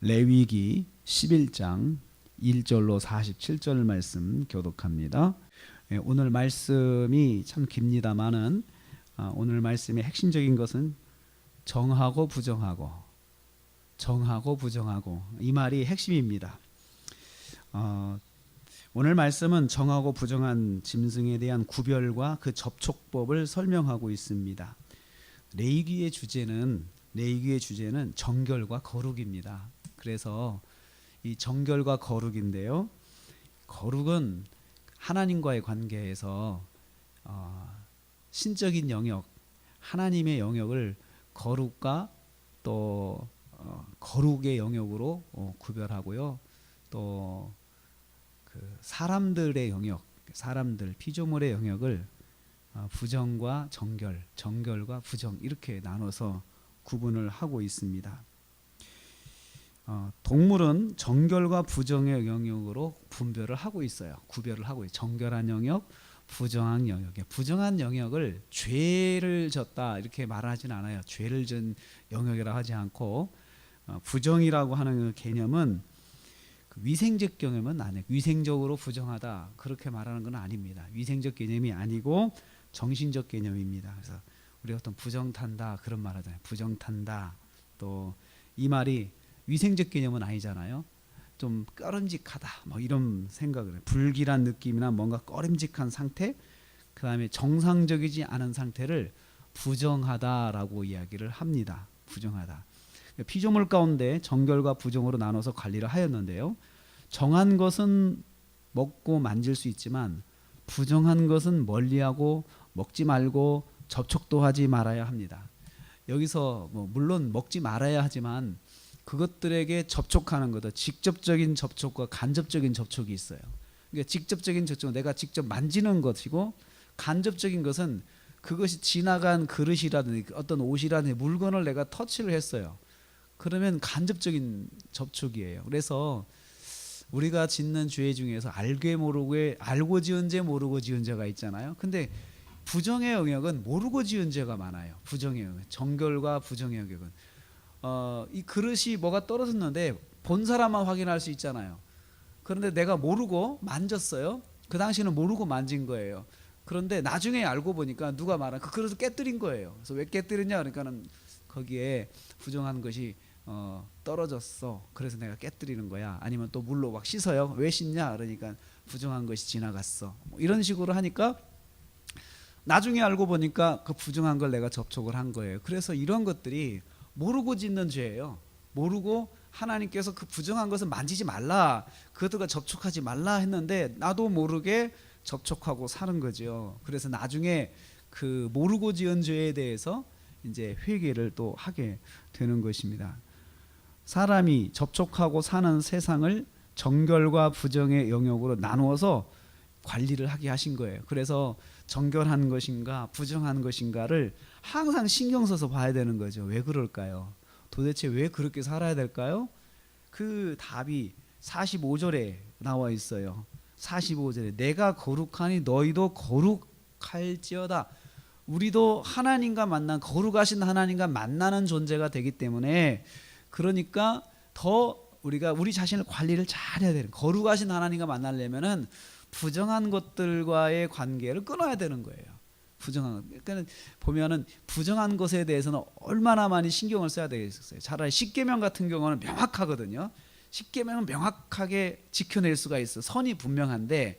레위기 11장 1절로 47절 말씀 교독합니다. 오늘 말씀이 참 깁니다만은 오늘 말씀의 핵심적인 것은 정하고 부정하고 이 말이 핵심입니다. 오늘 말씀은 정하고 부정한 짐승에 대한 구별과 그 접촉법을 설명하고 있습니다. 레위기의 주제는 정결과 거룩입니다. 그래서 이 정결과 거룩인데요, 거룩은 하나님과의 관계에서 신적인 영역, 하나님의 영역을 거룩과 또 거룩의 영역으로 구별하고요, 또 그 사람들의 영역, 피조물의 영역을 부정과 정결, 정결과 부정 이렇게 나눠서 구분을 하고 있습니다. 동물은 정결과 부정의 영역으로 분별을 하고 있어요. 구별을 하고 있어요. 정결한 영역, 부정한 영역. 부정한 영역을 죄를 졌다 이렇게 말하진 않아요. 죄를 진 영역이라 하지 않고 부정이라고 하는 개념은 그 위생적 개념은 아니에요. 위생적으로 부정하다 그렇게 말하는 건 아닙니다. 위생적 개념이 아니고 정신적 개념입니다. 그래서 우리가 어떤 부정탄다 그런 말 하잖아요. 부정탄다. 또 이 말이 위생적 개념은 아니잖아요. 좀 꺼림직하다 뭐 이런 생각을 해요. 불길한 느낌이나 뭔가 꺼림직한 상태, 그 다음에 정상적이지 않은 상태를 부정하다라고 이야기를 합니다. 부정하다. 피조물 가운데 정결과 부정으로 나눠서 관리를 하였는데요, 정한 것은 먹고 만질 수 있지만 부정한 것은 멀리하고 먹지 말고 접촉도 하지 말아야 합니다. 여기서 물론 먹지 말아야 하지만 그것들에게 접촉하는 것도 직접적인 접촉과 간접적인 접촉이 있어요. 그러니까 직접적인 접촉은 내가 직접 만지는 것이고, 간접적인 것은 그것이 지나간 그릇이라든지 어떤 옷이라든지 물건을 내가 터치를 했어요. 그러면 간접적인 접촉이에요. 그래서 우리가 짓는 죄 중에서 알고 지은 죄, 모르고 지은 죄가 있잖아요. 근데 부정의 영역은 모르고 지은 죄가 많아요. 부정의 영역, 정결과 부정의 영역은 이 그릇이 뭐가 떨어졌는데 본 사람만 확인할 수 있잖아요. 그런데 내가 모르고 만졌어요. 그 당시는 모르고 만진 거예요. 그런데 나중에 알고 보니까 누가 말한 그 그릇을 깨뜨린 거예요. 그래서 왜 깨뜨렸냐 그러니까는 거기에 부정한 것이 떨어졌어. 그래서 내가 깨뜨리는 거야. 아니면 또 물로 막 씻어요. 왜 씻냐 그러니까 부정한 것이 지나갔어. 뭐 이런 식으로 하니까 나중에 알고 보니까 그 부정한 걸 내가 접촉을 한 거예요. 그래서 이런 것들이 모르고 짓는 죄예요. 모르고 하나님께서 그 부정한 것을 만지지 말라, 그것들과 접촉하지 말라 했는데 나도 모르게 접촉하고 사는 거죠. 그래서 나중에 그 모르고 지은 죄에 대해서 이제 회개를 또 하게 되는 것입니다. 사람이 접촉하고 사는 세상을 정결과 부정의 영역으로 나누어서 관리를 하게 하신 거예요. 그래서 정결한 것인가 부정한 것인가를 항상 신경 써서 봐야 되는 거죠. 왜 그럴까요? 도대체 왜 그렇게 살아야 될까요? 그 답이 45절에 나와 있어요. 45절에 내가 거룩하니 너희도 거룩할지어다. 우리도 하나님과 거룩하신 하나님과 만나는 존재가 되기 때문에, 그러니까 더 우리가 우리 자신을 관리를 잘 해야 되는, 거룩하신 하나님과 만나려면은 부정한 것들과의 관계를 끊어야 되는 거예요. 부정한 것. 그러니까 보면은 부정한 것에 대해서는 얼마나 많이 신경을 써야 되겠어요. 차라리 십계명 같은 경우는 명확하거든요. 십계명은 명확하게 지켜낼 수가 있어. 선이 분명한데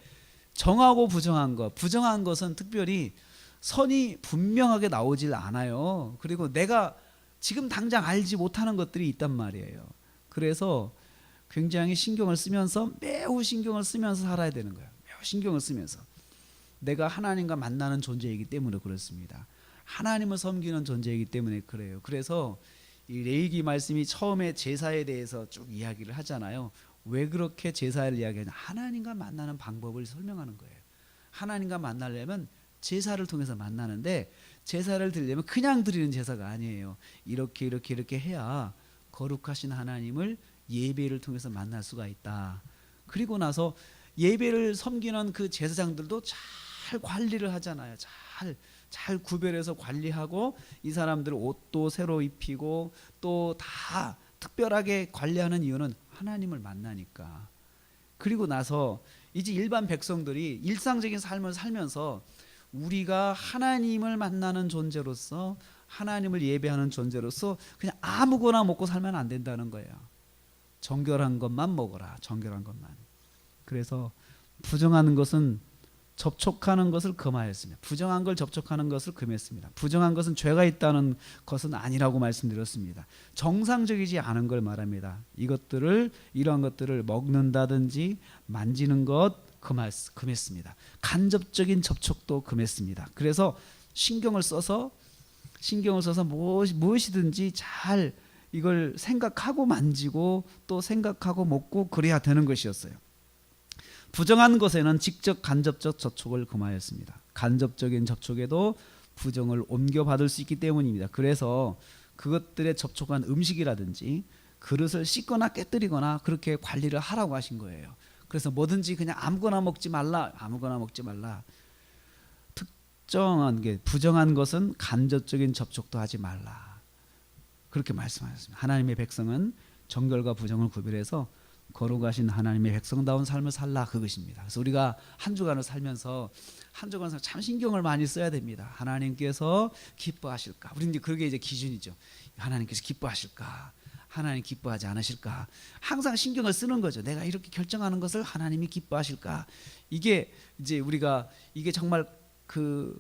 정하고 부정한 것은 특별히 선이 분명하게 나오질 않아요. 그리고 내가 지금 당장 알지 못하는 것들이 있단 말이에요. 그래서 굉장히 신경을 쓰면서, 매우 신경을 쓰면서 살아야 되는 거예요. 매우 신경을 쓰면서. 내가 하나님과 만나는 존재이기 때문에 그렇습니다. 하나님을 섬기는 존재이기 때문에 그래요. 그래서 이 레위기 말씀이 처음에 제사에 대해서 쭉 이야기를 하잖아요. 왜 그렇게 제사를 이야기하냐? 하나님과 만나는 방법을 설명하는 거예요. 하나님과 만나려면 제사를 통해서 만나는데, 제사를 드리려면 그냥 드리는 제사가 아니에요. 이렇게 해야 거룩하신 하나님을 예배를 통해서 만날 수가 있다. 그리고 나서 예배를 섬기는 그 제사장들도 잘 관리를 하잖아요. 잘 구별해서 관리하고, 이 사람들 옷도 새로 입히고 또 다 특별하게 관리하는 이유는 하나님을 만나니까. 그리고 나서 이제 일반 백성들이 일상적인 삶을 살면서 우리가 하나님을 만나는 존재로서, 하나님을 예배하는 존재로서 그냥 아무거나 먹고 살면 안 된다는 거예요. 정결한 것만 먹어라. 정결한 것만. 그래서 부정하는 것은 접촉하는 것을 금하였습니다. 부정한 걸 접촉하는 것을 금했습니다. 부정한 것은 죄가 있다는 것은 아니라고 말씀드렸습니다. 정상적이지 않은 걸 말합니다. 이러한 것들을 먹는다든지 만지는 것 금했습니다. 간접적인 접촉도 금했습니다. 그래서 신경을 써서 무엇이든지 잘 이걸 생각하고 만지고 또 생각하고 먹고 그래야 되는 것이었어요. 부정한 것에는 직접 간접적 접촉을 금하였습니다. 간접적인 접촉에도 부정을 옮겨받을 수 있기 때문입니다. 그래서 그것들에 접촉한 음식이라든지 그릇을 씻거나 깨뜨리거나 그렇게 관리를 하라고 하신 거예요. 그래서 뭐든지 그냥 아무거나 먹지 말라. 특정한 게 부정한 것은 간접적인 접촉도 하지 말라. 그렇게 말씀하셨습니다. 하나님의 백성은 정결과 부정을 구별해서 거룩하신 하나님의 백성다운 삶을 살라, 그것입니다. 그래서 우리가 한 주간을 살면서 참 신경을 많이 써야 됩니다. 하나님께서 기뻐하실까? 우리 이제 그게 이제 기준이죠. 하나님께서 기뻐하실까? 하나님 기뻐하지 않으실까? 항상 신경을 쓰는 거죠. 내가 이렇게 결정하는 것을 하나님이 기뻐하실까? 이게 이제 우리가 이게 정말 그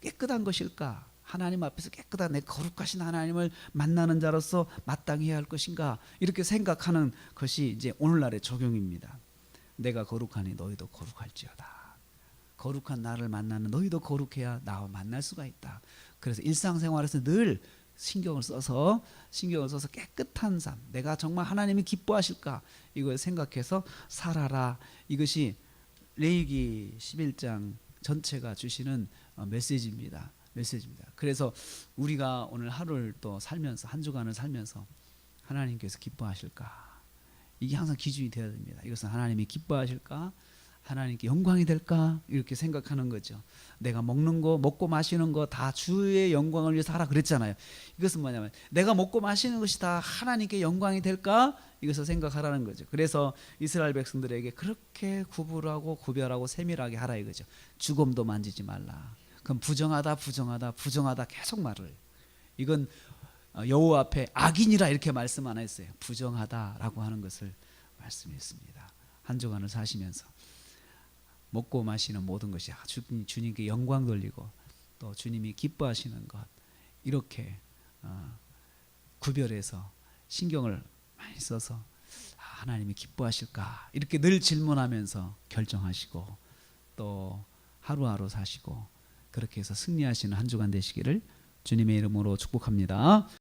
깨끗한 것일까? 하나님 앞에서 깨끗한 내 거룩하신 하나님을 만나는 자로서 마땅히 해야 할 것인가? 이렇게 생각하는 것이 이제 오늘날의 적용입니다. 내가 거룩하니 너희도 거룩할지어다. 거룩한 나를 만나는 너희도 거룩해야 나와 만날 수가 있다. 그래서 일상생활에서 늘 신경을 써서 깨끗한 삶, 내가 정말 하나님이 기뻐하실까? 이걸 생각해서 살아라. 이것이 레위기 11장 전체가 주시는 메시지입니다. 그래서 우리가 오늘 하루를 또 살면서 한 주간을 살면서 하나님께서 기뻐하실까? 이게 항상 기준이 되어야 됩니다. 이것은 하나님이 기뻐하실까? 하나님께 영광이 될까? 이렇게 생각하는 거죠. 내가 먹는 거, 먹고 마시는 거 다 주의 영광을 위해서 하라 그랬잖아요. 이것은 뭐냐면 내가 먹고 마시는 것이 다 하나님께 영광이 될까? 이것을 생각하라는 거죠. 그래서 이스라엘 백성들에게 그렇게 구별하고 세밀하게 하라 이거죠. 주검도 만지지 말라. 그럼 부정하다 계속 말을. 이건 여호와 앞에 악인이라 이렇게 말씀 안 했어요. 부정하다라고 하는 것을 말씀했습니다. 한 주간을 사시면서 먹고 마시는 모든 것이 주님께 영광 돌리고 또 주님이 기뻐하시는 것, 이렇게 구별해서 신경을 많이 써서 하나님이 기뻐하실까? 이렇게 늘 질문하면서 결정하시고 또 하루하루 사시고 그렇게 해서 승리하시는 한 주간 되시기를 주님의 이름으로 축복합니다.